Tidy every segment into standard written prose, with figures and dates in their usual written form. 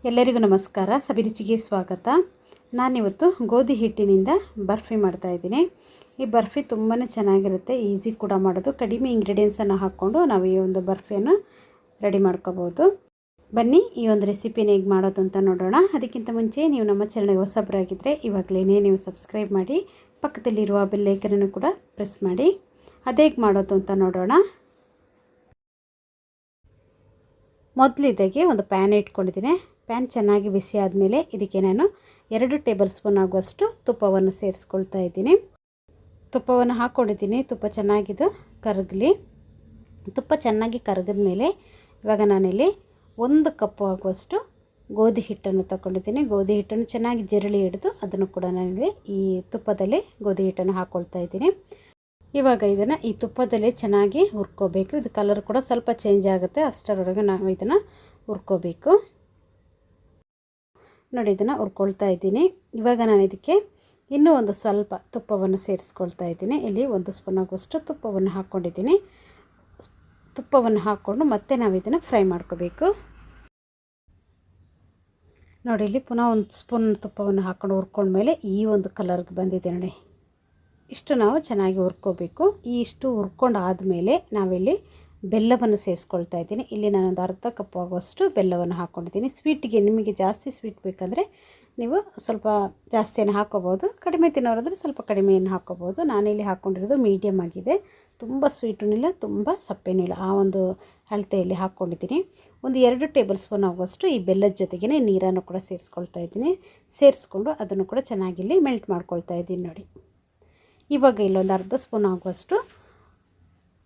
ಎಲ್ಲರಿಗೂ ನಮಸ್ಕಾರ. ಸಬಿ ರುಚಿಗೆ ಸ್ವಾಗತ. ನಾನಿವತ್ತು ಗೋಧಿ ಹಿಟ್ಟಿನಿಂದ ಬರ್ಫಿ ಮಾಡ್ತಾ ಇದ್ದೀನಿ. ಈ ಬರ್ಫಿ ತುಂಬಾ ಚೆನ್ನಾಗಿರುತ್ತೆ, ಈಸಿ ಕೂಡ ಮಾಡೋದು. ಕಡಿಮೆ ಇಂಗ್ರೀಡಿಯೆಂಟ್ಸನ್ನು ಹಾಕ್ಕೊಂಡು ನಾವು ಈ ಒಂದು ಬರ್ಫಿಯನ್ನು ರೆಡಿ ಮಾಡ್ಕೋಬೋದು. ಬನ್ನಿ ಈ ಒಂದು ರೆಸಿಪಿನ ಹೇಗೆ ಮಾಡೋದು ಅಂತ ನೋಡೋಣ. ಅದಕ್ಕಿಂತ ಮುಂಚೆ ನೀವು ನಮ್ಮ ಚಾನಲ್ಗೆ ಹೊಸಬರಾಗಿದ್ದರೆ ಇವಾಗಲೇ ನೀವು ಸಬ್ಸ್ಕ್ರೈಬ್ ಮಾಡಿ, ಪಕ್ಕದಲ್ಲಿರುವ ಬೆಲ್ ಐಕನನ್ನು ಕೂಡ ಪ್ರೆಸ್ ಮಾಡಿ. ಅದೇಗೆ ಮಾಡೋದು ಅಂತ ನೋಡೋಣ. ಮೊದಲಿದಾಗೆ ಒಂದು ಪ್ಯಾನ್ ಇಟ್ಕೊಂಡಿದ್ದೀನಿ. ಪ್ಯಾನ್ ಚೆನ್ನಾಗಿ ಬಿಸಿ ಆದಮೇಲೆ ಇದಕ್ಕೆ ನಾನು 2 ಟೇಬಲ್ ಸ್ಪೂನ್ ಆಗುವಷ್ಟು ತುಪ್ಪವನ್ನು ಸೇರಿಸ್ಕೊಳ್ತಾ ಇದ್ದೀನಿ. ತುಪ್ಪವನ್ನು ಹಾಕ್ಕೊಂಡಿದ್ದೀನಿ. ತುಪ್ಪ ಚೆನ್ನಾಗಿದ್ದು ಕರಗಲಿ. ತುಪ್ಪ ಚೆನ್ನಾಗಿ ಕರಗಿದ ಮೇಲೆ ಇವಾಗ ನಾನಿಲ್ಲಿ 1 ಕಪ್ ಆಗುವಷ್ಟು ಗೋಧಿ ಹಿಟ್ಟನ್ನು ತಗೊಂಡಿದ್ದೀನಿ. ಗೋಧಿ ಹಿಟ್ಟನ್ನು ಚೆನ್ನಾಗಿ ಜರಳಿ ಹಿಡಿದು ಅದನ್ನು ಕೂಡ ನಾನಿಲ್ಲಿ ಈ ತುಪ್ಪದಲ್ಲಿ ಗೋಧಿ ಹಿಟ್ಟನ್ನು ಹಾಕ್ಕೊಳ್ತಾ ಇದ್ದೀನಿ. ಇವಾಗ ಇದನ್ನು ಈ ತುಪ್ಪದಲ್ಲಿ ಚೆನ್ನಾಗಿ ಹುರ್ಕೋಬೇಕು. ಇದು ಕಲರ್ ಕೂಡ ಸ್ವಲ್ಪ ಚೇಂಜ್ ಆಗುತ್ತೆ, ಅಷ್ಟರವರೆಗೆ ನಾವು ಇದನ್ನು ಹುರ್ಕೋಬೇಕು. ನೋಡಿ, ಇದನ್ನು ಹುರ್ಕೊಳ್ತಾ ಇದ್ದೀನಿ. ಇವಾಗ ನಾನು ಇದಕ್ಕೆ ಇನ್ನೂ ಒಂದು ಸ್ವಲ್ಪ ತುಪ್ಪವನ್ನು ಸೇರಿಸ್ಕೊಳ್ತಾ ಇದ್ದೀನಿ. ಇಲ್ಲಿ 1 ಸ್ಪೂನ್ ಆಗುವಷ್ಟು ತುಪ್ಪವನ್ನು ಹಾಕ್ಕೊಂಡಿದ್ದೀನಿ. ತುಪ್ಪವನ್ನು ಹಾಕ್ಕೊಂಡು ಮತ್ತೆ ನಾವು ಇದನ್ನು ಫ್ರೈ ಮಾಡ್ಕೋಬೇಕು. ನೋಡಿ, ಇಲ್ಲಿ ಪುನಃ 1 ಸ್ಪೂನ್ ತುಪ್ಪವನ್ನು ಹಾಕ್ಕೊಂಡು ಹುರ್ಕೊಂಡ್ಮೇಲೆ ಈ ಒಂದು ಕಲರ್ಗೆ ಬಂದಿದೆ ನೋಡಿ. ಇಷ್ಟು ನಾವು ಚೆನ್ನಾಗಿ ಹುರ್ಕೋಬೇಕು. ಇಷ್ಟು ಹುರ್ಕೊಂಡು ಆದಮೇಲೆ ನಾವಿಲ್ಲಿ ಬೆಲ್ಲವನ್ನು ಸೇರಿಸ್ಕೊಳ್ತಾ ಇದ್ದೀನಿ. ಇಲ್ಲಿ ನಾನೊಂದು ಅರ್ಧ ಕಪ್ ಆಗುವಷ್ಟು ಬೆಲ್ಲವನ್ನು ಹಾಕ್ಕೊಂಡಿದ್ದೀನಿ. ಸ್ವೀಟಿಗೆ ನಿಮಗೆ ಜಾಸ್ತಿ ಸ್ವೀಟ್ ಬೇಕಂದರೆ ನೀವು ಸ್ವಲ್ಪ ಜಾಸ್ತಿಯನ್ನು ಹಾಕ್ಕೋಬೋದು, ಕಡಿಮೆ ತಿನ್ನೋರಾದರೆ ಸ್ವಲ್ಪ ಕಡಿಮೆಯನ್ನು ಹಾಕ್ಕೋಬೋದು. ನಾನಿಲ್ಲಿ ಹಾಕ್ಕೊಂಡಿರೋದು ಮೀಡಿಯಮ್ ಆಗಿದೆ, ತುಂಬ ಸ್ವೀಟೂ ಇಲ್ಲ, ತುಂಬ ಸಪ್ಪೆನೂ ಇಲ್ಲ, ಆ ಒಂದು ಅಳತೆಯಲ್ಲಿ ಹಾಕ್ಕೊಂಡಿದ್ದೀನಿ. ಒಂದು 2 ಟೇಬಲ್ ಸ್ಪೂನ್ ಆಗುವಷ್ಟು ಈ ಬೆಲ್ಲದ ಜೊತೆಗೇ ನೀರನ್ನು ಕೂಡ ಸೇರಿಸ್ಕೊಳ್ತಾ ಇದ್ದೀನಿ. ಸೇರಿಸ್ಕೊಂಡು ಅದನ್ನು ಕೂಡ ಚೆನ್ನಾಗಿಲ್ಲಿ ಮೆಲ್ಟ್ ಮಾಡ್ಕೊಳ್ತಾ ಇದ್ದೀನಿ ನೋಡಿ. ಇವಾಗ ಇಲ್ಲೊಂದು ಅರ್ಧ ಸ್ಪೂನ್ ಆಗುವಷ್ಟು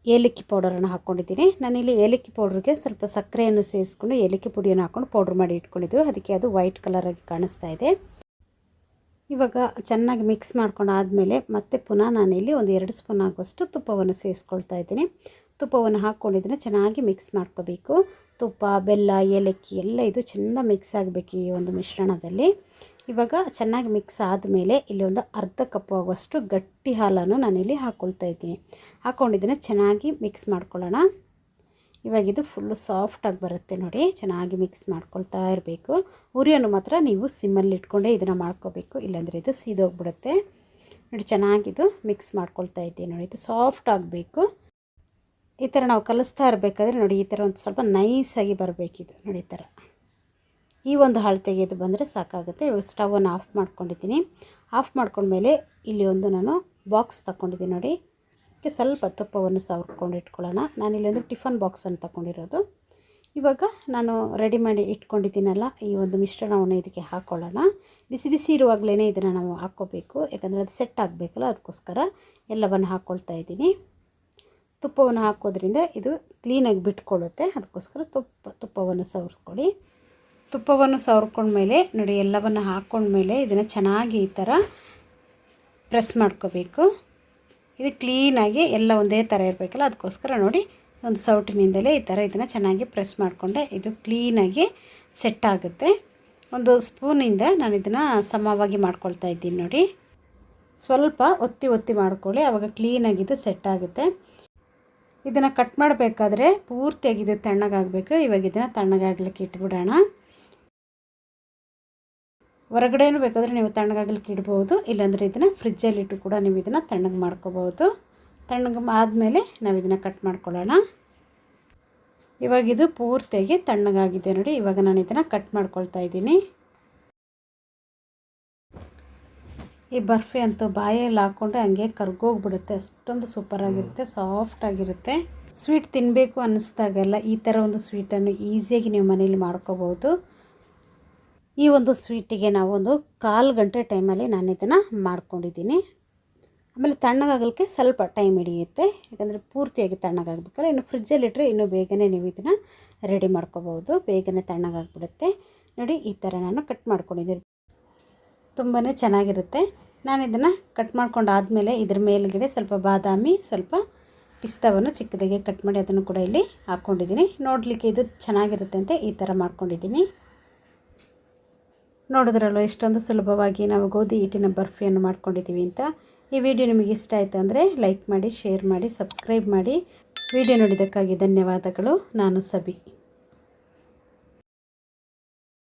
ಏಲಕ್ಕಿ ಪೌಡರನ್ನು ಹಾಕ್ಕೊಂಡಿದ್ದೀನಿ. ನಾನಿಲ್ಲಿ ಏಲಕ್ಕಿ ಪೌಡ್ರಿಗೆ ಸ್ವಲ್ಪ ಸಕ್ಕರೆಯನ್ನು ಸೇರಿಸ್ಕೊಂಡು ಏಲಕ್ಕಿ ಪುಡಿಯನ್ನು ಹಾಕ್ಕೊಂಡು ಪೌಡ್ರ್ ಮಾಡಿ ಇಟ್ಕೊಂಡಿದ್ವಿ. ಅದಕ್ಕೆ ಅದು ವೈಟ್ ಕಲರಾಗಿ ಕಾಣಿಸ್ತಾ ಇದೆ. ಇವಾಗ ಚೆನ್ನಾಗಿ ಮಿಕ್ಸ್ ಮಾಡ್ಕೊಂಡು ಆದಮೇಲೆ ಮತ್ತೆ ಪುನಃ ನಾನಿಲ್ಲಿ ಒಂದು 2 ಸ್ಪೂನ್ ಆಗುವಷ್ಟು ತುಪ್ಪವನ್ನು ಸೇರಿಸ್ಕೊಳ್ತಾ ಇದ್ದೀನಿ. ತುಪ್ಪವನ್ನು ಹಾಕ್ಕೊಂಡಿದ್ದೀನಿ, ಚೆನ್ನಾಗಿ ಮಿಕ್ಸ್ ಮಾಡ್ಕೋಬೇಕು. ತುಪ್ಪ, ಬೆಲ್ಲ, ಏಲಕ್ಕಿ ಎಲ್ಲ ಇದು ಚೆನ್ನಾಗಿ ಮಿಕ್ಸ್ ಆಗಬೇಕು ಈ ಒಂದು ಮಿಶ್ರಣದಲ್ಲಿ. ಇವಾಗ ಚೆನ್ನಾಗಿ ಮಿಕ್ಸ್ ಆದಮೇಲೆ ಇಲ್ಲಿ ಒಂದು ಅರ್ಧ ಕಪ್ ಆಗುವಷ್ಟು ಗಟ್ಟಿ ಹಾಲನ್ನು ನಾನಿಲ್ಲಿ ಹಾಕ್ಕೊಳ್ತಾ ಇದ್ದೀನಿ. ಹಾಕ್ಕೊಂಡಿದ್ದೀನಿ, ಚೆನ್ನಾಗಿ ಮಿಕ್ಸ್ ಮಾಡ್ಕೊಳ್ಳೋಣ. ಇವಾಗ ಇದು ಫುಲ್ಲು ಸಾಫ್ಟಾಗಿ ಬರುತ್ತೆ ನೋಡಿ. ಚೆನ್ನಾಗಿ ಮಿಕ್ಸ್ ಮಾಡ್ಕೊಳ್ತಾ ಇರಬೇಕು. ಉರಿಯನ್ನು ಮಾತ್ರ ನೀವು ಸಿಮ್ಮಲ್ಲಿ ಇಟ್ಕೊಂಡೇ ಇದನ್ನು ಮಾಡ್ಕೋಬೇಕು, ಇಲ್ಲಾಂದರೆ ಇದು ಸೀದೋಗ್ಬಿಡುತ್ತೆ ನೋಡಿ. ಚೆನ್ನಾಗಿದು ಮಿಕ್ಸ್ ಮಾಡ್ಕೊಳ್ತಾ ಇದ್ದೀನಿ ನೋಡಿ. ಇದು ಸಾಫ್ಟ್ ಆಗಬೇಕು. ಈ ಥರ ನಾವು ಕಲಿಸ್ತಾ ಇರಬೇಕಾದ್ರೆ ನೋಡಿ, ಈ ಥರ ಒಂದು ಸ್ವಲ್ಪ ನೈಸಾಗಿ ಬರಬೇಕಿದು ನೋಡಿ. ಈ ಥರ ಈ ಒಂದು ಅಳತೆಗೆ ಇದು ಬಂದರೆ ಸಾಕಾಗುತ್ತೆ. ಇವಾಗ ಸ್ಟವನ್ನು ಆಫ್ ಮಾಡ್ಕೊಂಡಿದ್ದೀನಿ. ಆಫ್ ಮಾಡ್ಕೊಂಡ್ಮೇಲೆ ಇಲ್ಲಿ ಒಂದು ನಾನು ಬಾಕ್ಸ್ ತಗೊಂಡಿದ್ದೀನಿ ನೋಡಿ. ಇದಕ್ಕೆ ಸ್ವಲ್ಪ ತುಪ್ಪವನ್ನು ಸವರ್ಕೊಂಡು ಇಟ್ಕೊಳ್ಳೋಣ. ನಾನಿಲ್ಲಿ ಒಂದು ಟಿಫನ್ ಬಾಕ್ಸನ್ನು ತಗೊಂಡಿರೋದು. ಇವಾಗ ನಾನು ರೆಡಿ ಮಾಡಿ ಇಟ್ಕೊಂಡಿದ್ದೀನಲ್ಲ, ಈ ಒಂದು ಮಿಶ್ರಣವನ್ನು ಇದಕ್ಕೆ ಹಾಕ್ಕೊಳ್ಳೋಣ. ಬಿಸಿ ಬಿಸಿ ಇರುವಾಗಲೇ ಇದನ್ನು ನಾವು ಹಾಕ್ಕೋಬೇಕು, ಯಾಕಂದರೆ ಅದು ಸೆಟ್ ಆಗಬೇಕಲ್ಲ, ಅದಕ್ಕೋಸ್ಕರ ಎಲ್ಲವನ್ನು ಹಾಕ್ಕೊಳ್ತಾ ಇದ್ದೀನಿ. ತುಪ್ಪವನ್ನು ಹಾಕೋದ್ರಿಂದ ಇದು ಕ್ಲೀನಾಗಿ ಬಿಟ್ಕೊಳ್ಳುತ್ತೆ, ಅದಕ್ಕೋಸ್ಕರ ತುಪ್ಪವನ್ನು ಸವರ್ಕೊಳ್ಳಿ. ತುಪ್ಪವನ್ನು ಸವರ್ಕೊಂಡ್ಮೇಲೆ ನೋಡಿ, ಎಲ್ಲವನ್ನು ಹಾಕ್ಕೊಂಡ್ಮೇಲೆ ಇದನ್ನು ಚೆನ್ನಾಗಿ ಈ ಥರ ಪ್ರೆಸ್ ಮಾಡ್ಕೋಬೇಕು. ಇದು ಕ್ಲೀನಾಗಿ ಎಲ್ಲ ಒಂದೇ ಥರ ಇರಬೇಕಲ್ಲ, ಅದಕ್ಕೋಸ್ಕರ ನೋಡಿ ಒಂದು ಸೌಟಿನಿಂದಲೇ ಈ ಥರ ಇದನ್ನು ಚೆನ್ನಾಗಿ ಪ್ರೆಸ್ ಮಾಡಿಕೊಂಡೆ ಇದು ಕ್ಲೀನಾಗಿ ಸೆಟ್ ಆಗುತ್ತೆ. ಒಂದು ಸ್ಪೂನಿಂದ ನಾನು ಇದನ್ನು ಸಮವಾಗಿ ಮಾಡ್ಕೊಳ್ತಾ ಇದ್ದೀನಿ ನೋಡಿ. ಸ್ವಲ್ಪ ಒತ್ತಿ ಮಾಡ್ಕೊಳ್ಳಿ, ಆವಾಗ ಕ್ಲೀನಾಗಿದ್ದು ಸೆಟ್ ಆಗುತ್ತೆ. ಇದನ್ನು ಕಟ್ ಮಾಡಬೇಕಾದ್ರೆ ಪೂರ್ತಿಯಾಗಿದ್ದು ತಣ್ಣಗಾಗಬೇಕು. ಇವಾಗ ಇದನ್ನು ತಣ್ಣಗಾಗಲಿಕ್ಕೆ ಇಟ್ಬಿಡೋಣ. ಹೊರಗಡೆನೂ ಬೇಕಾದರೆ ನೀವು ತಣ್ಣಗಾಗಲಿಕ್ಕೆ ಇಡ್ಬೋದು, ಇಲ್ಲಾಂದರೆ ಇದನ್ನು ಫ್ರಿಜ್ಜಲ್ಲಿಟ್ಟು ಕೂಡ ನೀವು ಇದನ್ನು ತಣ್ಣಗೆ ಮಾಡ್ಕೋಬೋದು. ತಣ್ಣಗೆ ಆದಮೇಲೆ ನಾವು ಇದನ್ನು ಕಟ್ ಮಾಡ್ಕೊಳ್ಳೋಣ. ಇವಾಗ ಇದು ಪೂರ್ತಿಯಾಗಿ ತಣ್ಣಗಾಗಿದೆ ನೋಡಿ. ಇವಾಗ ನಾನು ಇದನ್ನು ಕಟ್ ಮಾಡ್ಕೊಳ್ತಾ ಇದ್ದೀನಿ. ಈ ಬರ್ಫಿ ಅಂತೂ ಬಾಯಲ್ಲಿ ಹಾಕ್ಕೊಂಡ್ರೆ ಹಂಗೆ ಕರ್ಗೋಗ್ಬಿಡುತ್ತೆ, ಅಷ್ಟೊಂದು ಸೂಪರಾಗಿರುತ್ತೆ, ಸಾಫ್ಟಾಗಿರುತ್ತೆ. ಸ್ವೀಟ್ ತಿನ್ನಬೇಕು ಅನ್ನಿಸ್ದಾಗೆಲ್ಲ ಈ ಥರ ಒಂದು ಸ್ವೀಟನ್ನು ಈಸಿಯಾಗಿ ನೀವು ಮನೇಲಿ ಮಾಡ್ಕೋಬೋದು. ಈ ಒಂದು ಸ್ವೀಟಿಗೆ ನಾವು ಒಂದು 1/4 ಗಂಟೆ ಟೈಮಲ್ಲಿ ನಾನು ಇದನ್ನು ಮಾಡ್ಕೊಂಡಿದ್ದೀನಿ. ಆಮೇಲೆ ತಣ್ಣಗಾಗಲಿಕ್ಕೆ ಸ್ವಲ್ಪ ಟೈಮ್ ಹಿಡಿಯುತ್ತೆ, ಯಾಕಂದರೆ ಪೂರ್ತಿಯಾಗಿ ತಣ್ಣಗಾಗಬೇಕಲ್ಲ. ಇನ್ನು ಫ್ರಿಜ್ಜಲ್ಲಿಟ್ಟರೆ ಇನ್ನೂ ಬೇಗನೆ ನೀವು ಇದನ್ನು ರೆಡಿ ಮಾಡ್ಕೋಬೋದು, ಬೇಗನೆ ತಣ್ಣಗಾಗ್ಬಿಡುತ್ತೆ ನೋಡಿ. ಈ ಥರ ನಾನು ಕಟ್ ಮಾಡ್ಕೊಂಡಿದ್ದೀನಿ, ತುಂಬಾ ಚೆನ್ನಾಗಿರುತ್ತೆ. ನಾನು ಇದನ್ನು ಕಟ್ ಮಾಡ್ಕೊಂಡಾದಮೇಲೆ ಇದ್ರ ಮೇಲ್ಗಡೆ ಸ್ವಲ್ಪ ಬಾದಾಮಿ, ಸ್ವಲ್ಪ ಪಿಸ್ತಾವನ್ನು ಚಿಕ್ಕದಾಗಿ ಕಟ್ ಮಾಡಿ ಅದನ್ನು ಕೂಡ ಇಲ್ಲಿ ಹಾಕ್ಕೊಂಡಿದ್ದೀನಿ. ನೋಡಲಿಕ್ಕೆ ಇದು ಚೆನ್ನಾಗಿರುತ್ತೆ ಅಂತ ಈ ಥರ ಮಾಡ್ಕೊಂಡಿದ್ದೀನಿ. ನೋಡಿದ್ರಲ್ವ ಎಷ್ಟೊಂದು ಸುಲಭವಾಗಿ ನಾವು ಗೋಧಿ ಹಿಟ್ಟಿನ ಬರ್ಫಿಯನ್ನು ಮಾಡ್ಕೊಂಡಿದ್ದೀವಿ ಅಂತ. ಈ ವಿಡಿಯೋ ನಿಮಗೆ ಇಷ್ಟ ಆಯಿತು ಅಂದರೆ ಲೈಕ್ ಮಾಡಿ, ಶೇರ್ ಮಾಡಿ, ಸಬ್ಸ್ಕ್ರೈಬ್ ಮಾಡಿ. ವಿಡಿಯೋ ನೋಡಿದ್ದಕ್ಕಾಗಿ ಧನ್ಯವಾದಗಳು. ನಾನು ಸಬಿ.